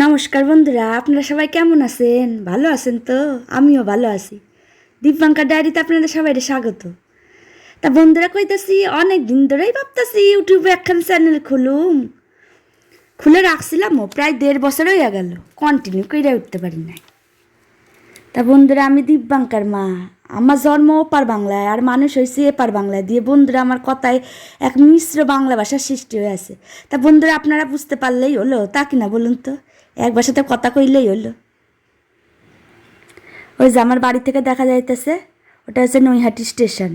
নমস্কার বন্ধুরা, আপনারা সবাই কেমন আছেন? ভালো আছেন তো? আমিও ভালো আছি। দীপঙ্কর ডায়েরিতে আপনাদের সবাই স্বাগত। তা বন্ধুরা, কইতাছি অনেক দিন ধরেই ভাবতাছি ইউটিউবে একখান চ্যানেল খুলে রাখছিলামও, প্রায় 1.5 বছর হইয়া গেল, কন্টিনিউ করে উঠতে পারি নাই। তা বন্ধুরা, আমি দীপঙ্কর মা। আমার জন্ম ওপার বাংলায় আর মানুষ হয়েছে এপার বাংলায় দিয়ে। বন্ধুরা, আমার কথায় এক মিশ্র বাংলা ভাষার সৃষ্টি হয়ে আছে। তা বন্ধুরা, আপনারা বুঝতে পারলেই হলো, তা কিনা বলুন তো? এক ভাষাতে কথা কইলেই হলো। ওই যে আমার বাড়ি থেকে দেখা যাইতেছে, ওটা হচ্ছে নৈহাটি স্টেশন,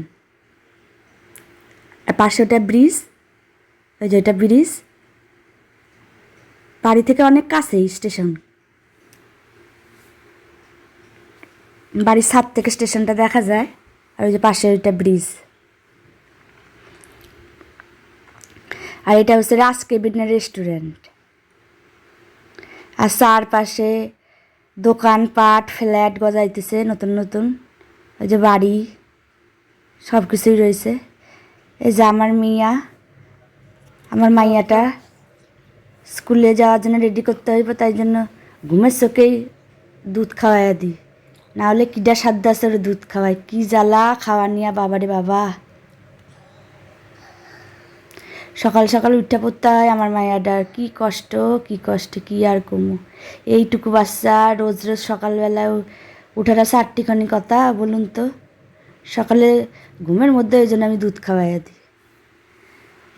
আর পাশে ওটা ব্রিজ। ওই যে ওটা ব্রিজ, বাড়ি থেকে অনেক কাছেই স্টেশন। বাড়ির ছাদ থেকে স্টেশনটা দেখা যায়, আর ওই যে পাশে ওইটা ব্রিজ। আর এটা হচ্ছে রাজ কেবিনের রেস্টুরেন্ট। আর চারপাশে দোকানপাট, ফ্ল্যাট গজাইতেছে নতুন নতুন। ওই যে বাড়ি, সব কিছুই রয়েছে। এই যে আমার মাইয়াটা স্কুলে যাওয়ার জন্য রেডি করতে হইব, তাই জন্য ঘুমের চোখেই দুধ খাওয়াইয়া দিই, নাহলে কিডা সাধ্য আছে ওর দুধ খাওয়াই। কি জ্বালা খাওয়া নিয়া, বাবারে বাবা। সকাল সকাল উঠা পড়তে হয় আমার মায়াডার, কি কষ্ট কি কষ্ট, কি আর কমু। এইটুকু বাচ্চা রোজ রোজ সকালবেলায় উঠাটা চারটিখানি কথা বলুন তো। সকালে ঘুমের মধ্যে ওই জন্য আমি দুধ খাওয়াইয়া দিই।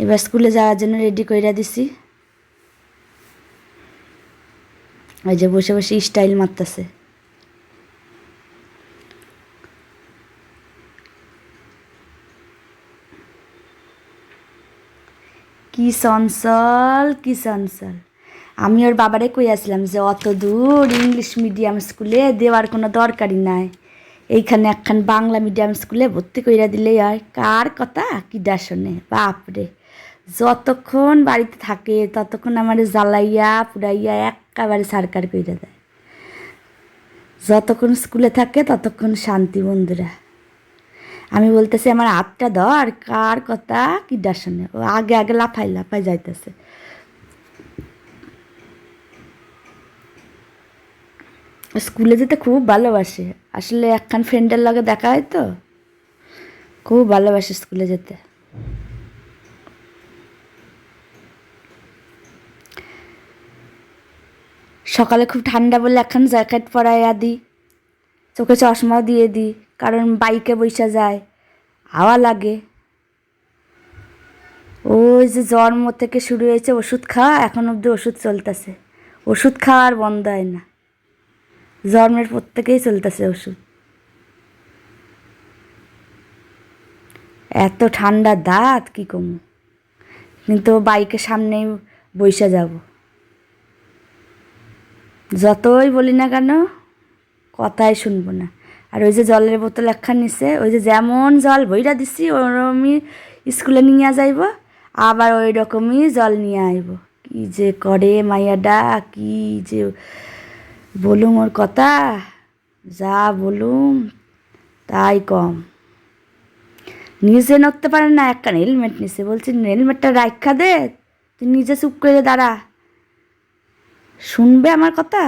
এবার স্কুলে যাওয়ার জন্য রেডি কইরা দিছি। ওই যে বসে বসে স্টাইল মারতেছে। কি চঞ্চল, কি চঞ্চল। আমি ওর বাবারে কইয়াছিলাম যে অত দূর ইংলিশ মিডিয়াম স্কুলে দেওয়ার কোনো দরকারই নাই, এইখানে একখান বাংলা মিডিয়াম স্কুলে ভর্তি কইরা দিলেই হয়। কার কথা কি শোনে, বাপরে। যতক্ষণ বাড়িতে থাকে ততক্ষণ আমার জ্বালাইয়া পুরাইয়া একেবারে সারকার কইরা দেয়। যতক্ষণ স্কুলে থাকে ততক্ষণ শান্তি। বন্ধুরা, আমি বলতেছি আমার হাতটা ধর, কার কথা কি শোনে। ও আগে আগে লাফাই লাফাই যাইতেছে। স্কুলে যেতে খুব ভালোবাসে, আসলে একখান ফ্রেন্ডের লগে দেখা হয় তো, খুব ভালোবাসে স্কুলে যেতে। সকালে খুব ঠান্ডা বলে একখান জ্যাকেট পরাইয়া দিই, চোখে চশমাও দিয়ে দিই, কারণ বাইকে বসে যায়, হাওয়া লাগে। ওই যে জন্ম থেকে শুরু হয়েছে ওষুধ খাওয়া, এখন অবধি ওষুধ চলতেছে। ওষুধ খাওয়া আর বন্ধ হয় না, জন্মের পর থেকেই চলতেছে ওষুধ। এত ঠান্ডা দাঁত কি কমু, কিন্তু বাইকের সামনেই বইসা যাব। যতই বলি না কেন, কথাই শুনবো না। আর ওই যে জলের বোতল একখান নিছে, ওই যে যেমন জল বইরা দিচ্ছি ওরকমই স্কুলে নিয়ে যাইব, আবার ওই রকমই জল নিয়ে আইব। কি যে করে মাইয়াডা, কি যে বলুম ওর কথা, যা বলুম তাই কম। নিজে নড়তে পারে না, একখান হেলমেট নিছে, বলছি হেলমেটটা রাখা দে, তুই নিজে চুপ করে দাঁড়া। শুনবে আমার কথা?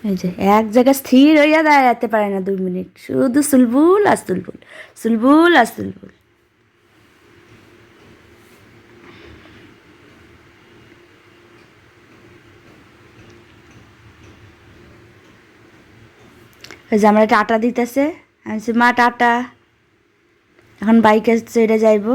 এই যে এক জায়গায় স্থির হইয়া দাঁড়াতে পারে না 2 মিনিট, শুধু সুলবুল আর সুলবুল, সুলবুল আর সুলবুল। ওই যে আমরা টাটা দিতেছে, আমি বলছি মা টাটা, এখন বাইকে চড়ে যাইব।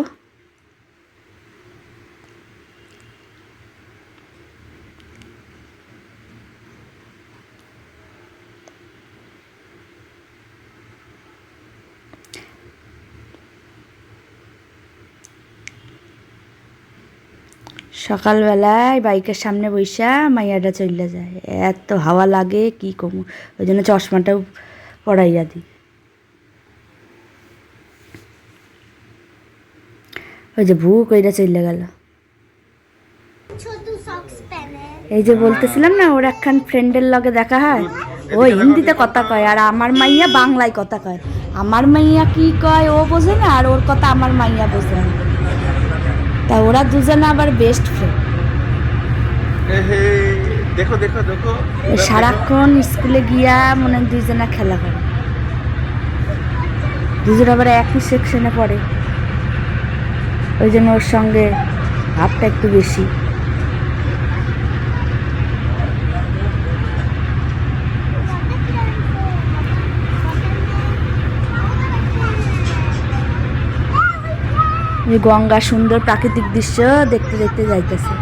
সকালবেলায় বাইকের সামনে বইসা মাইয়াটা চলে যায়, এত হাওয়া লাগে কি কমু। ওই জন্য চশমাটাও পরাইয়া দিই। ওই যে ভু কইরা চলে গেল। এই যে বলতেছিলাম না, ওর একখান ফ্রেন্ডের লগে দেখা হয়, ও হিন্দিতে কথা কয় আর আমার মাইয়া বাংলায় কথা কয়। আমার মাইয়া কি কয় ও বোঝে না, আর ওর কথা আমার মাইয়া বোঝে না। তা ওরা দুজনে আবার বেস্ট ফ্রেন্ড। দেখো দেখো দেখো, সারাক্ষণ স্কুলে গিয়া মনে হয় দুইজনা খেলা করে, দুজন আবার একই সেকশনে পড়ে, ওই জন্য ওর সঙ্গে ভাবটা একটু বেশি। গঙ্গা সুন্দর প্রাকৃতিক দৃশ্য দেখতে দেখতে যাইতেছে।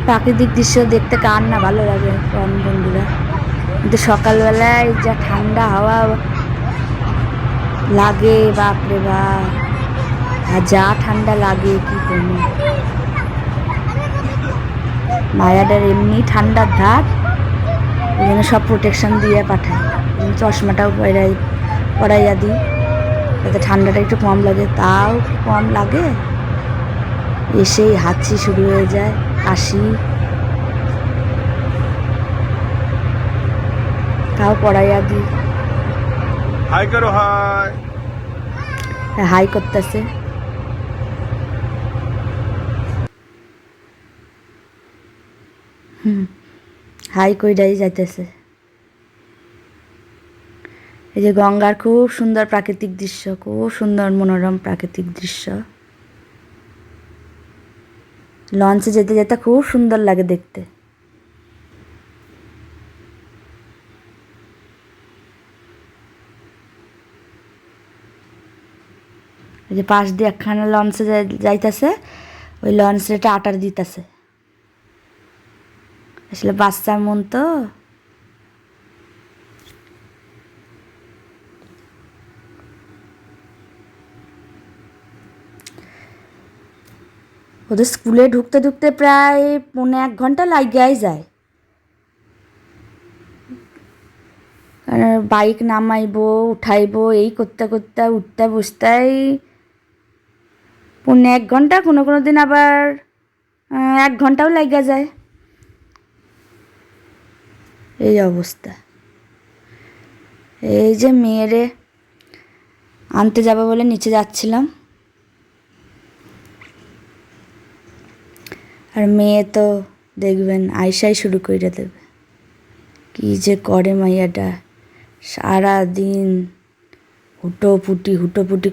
প্রাকৃতিক দৃশ্য দেখতে কার না ভালো লাগে বন্ধুরা, কিন্তু সকালবেলায় যা ঠান্ডা হাওয়া লাগে, বাপরে বাপ, আর যা ঠান্ডা লাগে কি করবো। মায়াদের এমনি ঠান্ডার ধার, ওই জন্য সব প্রোটেকশন দিয়ে পাঠায়, চশমাটাও পরাইয়া দিই যাতে ঠান্ডাটা একটু কম লাগে। তাও কম লাগে, এসেই হাঁচি শুরু হয়ে যায়, কাশি, তাও পড়াইয়া দিই। হাই করো, হাই। হাই করতেছে। হাই কইরাই যাইতেছে। এই যে গঙ্গার খুব সুন্দর প্রাকৃতিক দৃশ্য, খুব সুন্দর মনোরম প্রাকৃতিক দৃশ্য। লঞ্চে যেতে যেতে খুব সুন্দর লাগে দেখতে। এই যে পাশ দিয়ে একখানা লঞ্চে যাইতেছে, ওই লঞ্চটা আটার দিতেছে। আসলে বাচ্চার মন তো, ওদের স্কুলে ঢুকতে ঢুকতে প্রায় 1.5 ঘন্টা লাগিয়াই যায়। বাইক নামাইবো উঠাইবো এই করতে করতে উঠতে বসতেই 1.5 ঘন্টা, কোনো কোনো দিন আবার 1 ঘন্টাও লাগিয়া যায়। এই অবস্থা। এই যে মেয়েরে আনতে যাবে বলে নিচে যাচ্ছিলাম, আর মেয়ে তো দেখবেন আইসাই শুরু করে দেবে। কি যে করে মাইয়াটা, সারাদিন হুটোপুটি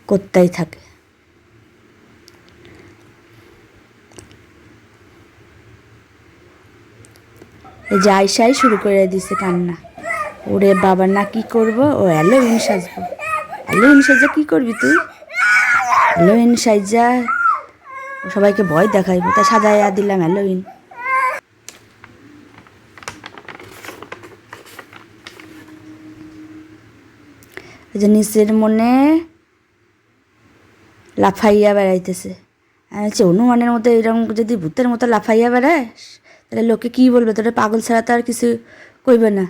করতেই থাকে। এই যে আইসাই শুরু করে দিছে কান্না। ওরে বাবা, না কি করবো, ও হ্যালোইন সাজবো। হ্যালোইন সাজা কি করবি তুই? হ্যালোইন সাজা সবাইকে ভয় দেখাইবো, তা সাজাইয়া দিলাম হ্যালোইন। এই যে নিচের মনে লাফাইয়া বেড়াইতেছে। আমি বলছি হনুমানের মতো এরকম যদি ভূতের মতো লাফাইয়া বেড়াস তাহলে লোকে কী বলবে, তোরা পাগল ছাড়া তো আর কিছু কইবে না।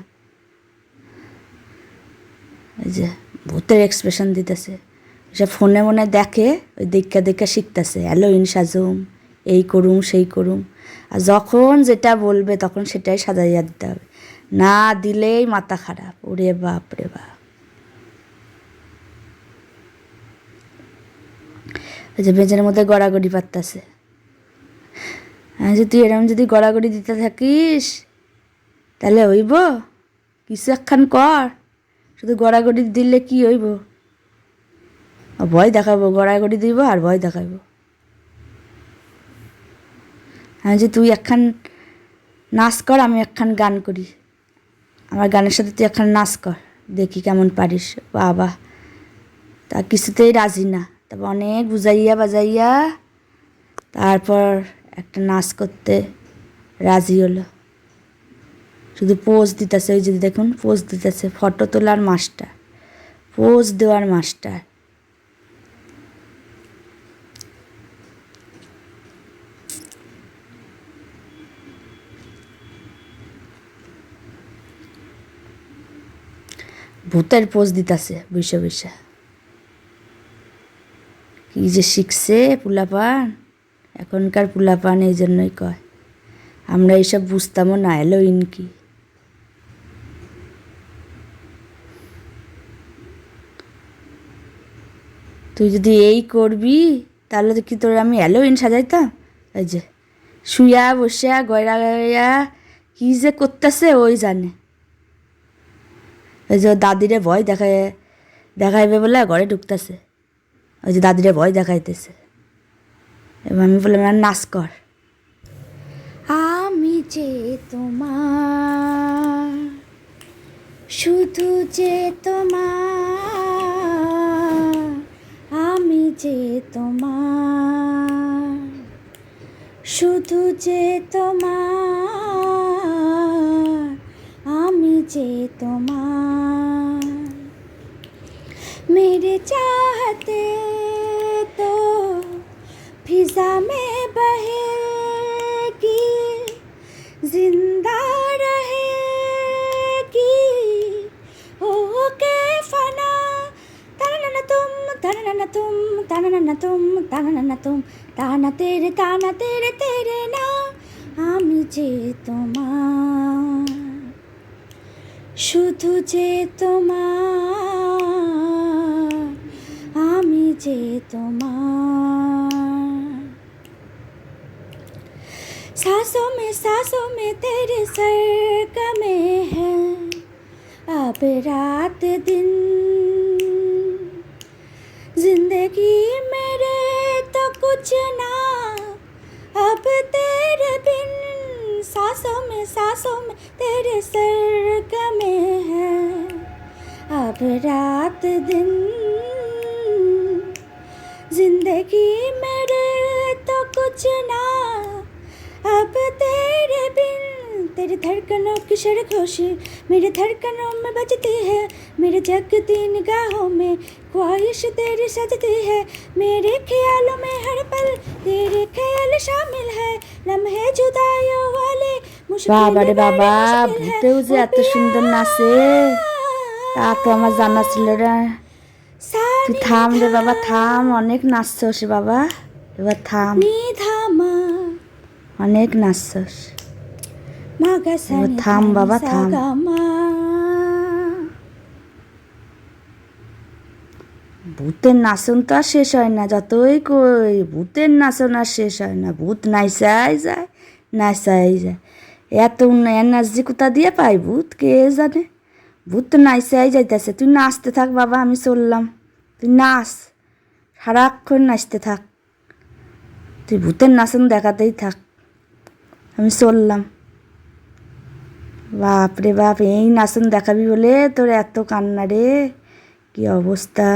এই যে ভূতের এক্সপ্রেশন দিতেছে, সে ফোনে মনে দেখে, ওই দেখা শিখতেছে হ্যালোইন সাজুম, এই করুম সেই করুম। আর যখন যেটা বলবে তখন সেটাই সাজাইয়া দিতে হবে, না দিলেই মাথা খারাপ। ওরে বাপ রে বাপ। ওই যে বেঞ্চের মধ্যে গড়াগড়ি পারতেছে। তুই এরকম যদি গড়াগড়ি দিতে থাকিস তাহলে হইব? কিছু একখান কর, শুধু গড়াগড়ি দিলে কি হইব? ভয় দেখাবো, গড়াগড়ি দিব আর ভয় দেখাবো। আমি যে তুই একখান নাচ কর, আমি একখান গান করি, আমার গানের সাথে তুই একখান নাচ কর, দেখি কেমন পারিস। বাবা, তা কিছুতেই রাজি না। তারপর অনেক বুঝাইয়া বাজাইয়া তারপর একটা নাচ করতে রাজি হলো। শুধু পোজ দিতেছে, ওই যদি দেখুন পোজ দিতেছে, ফটো তোলার মাস্টার, পোজ দেওয়ার মাস্টার। ভূতের পোজ দিতেছে বৈশা বৈশা। কি যে শিখছে পুলাপান, এখনকার পুলাপান, এই জন্যই কয় আমরা এইসব বুঝতামও না হ্যালোইন কি। তুই যদি এই করবি তাহলে তো কি তোর আমি হ্যালোইন সাজাইতাম। এই যে শুয়া বসিয়া গয়রা গয়া কী যে করতেছে ওই জানে। ওই যে ওর দাদিরে ভয় দেখাইবে বলে ঘরে ঢুকতেছে। ওই যে দাদিরে ভয় দেখাইতেছে। এবার আমি বললাম আর নাচ কর। আমি যে তোমার, শুধু যে তোমার, আমি যে তোমার, শুধু যে তোমার, আমি যে তোমার। मेरे चाहते तो फिजा में बहेगी, जिंदा रहेगी हो के फना। ताना तुम ताना तुम ताना तुम ताना तुम, ताना तेरे तेरे ना। আমি যে তোমার, শুধু যে তোমার, আমি যে তোমার। सांसों में तेरे सरगमे हैं, अब रात दिन जिंदगी मेरे तो कुछ ना अब तेरे बिन। सांसों में तेरे सरगमे हैं, अब रात दिन जिंदगी मेरे तो कुछ ना अब तेरे बिन। तेरी धड़कनों की सरगोशी मेरी धड़कनों में बजती है, मेरे जगती निगाहों में ख्वाहिश तेरी सजती है। मेरे ख्यालों में हर पल तेरे ख्याल शामिल है, लम्हे जुदाइयों वाले বাবা রে বাবা, ভূতেও যে এত সুন্দর নাচে তা তো আমার জানা ছিল না। তুই থাম রে বাবা থাম, অনেক নাচছস বাবা, এবার থাম, অনেক নাচছস, এবার থাম বাবা থাম। ভূতের নাচন তো আর শেষ হয় না, যতই কই ভূতের নাচন আর শেষ হয় না। ভূত নাইচাই যায় নাচাই যায়, এত এনার্জি কোথা দিয়ে পাই ভূত কে জানে। ভূত তো নাইচাই যাইতেছে। তুই নাচতে থাক বাবা, আমি চললাম। তুই নাচ, সারাক্ষণ নাচতে থাক, তুই ভূতের নাচন দেখাতেই থাক, আমি চললাম। বাপ রে বাপ, এই নাচন দেখাবি বলে তোর এত কান্না রে, কি অবস্থা।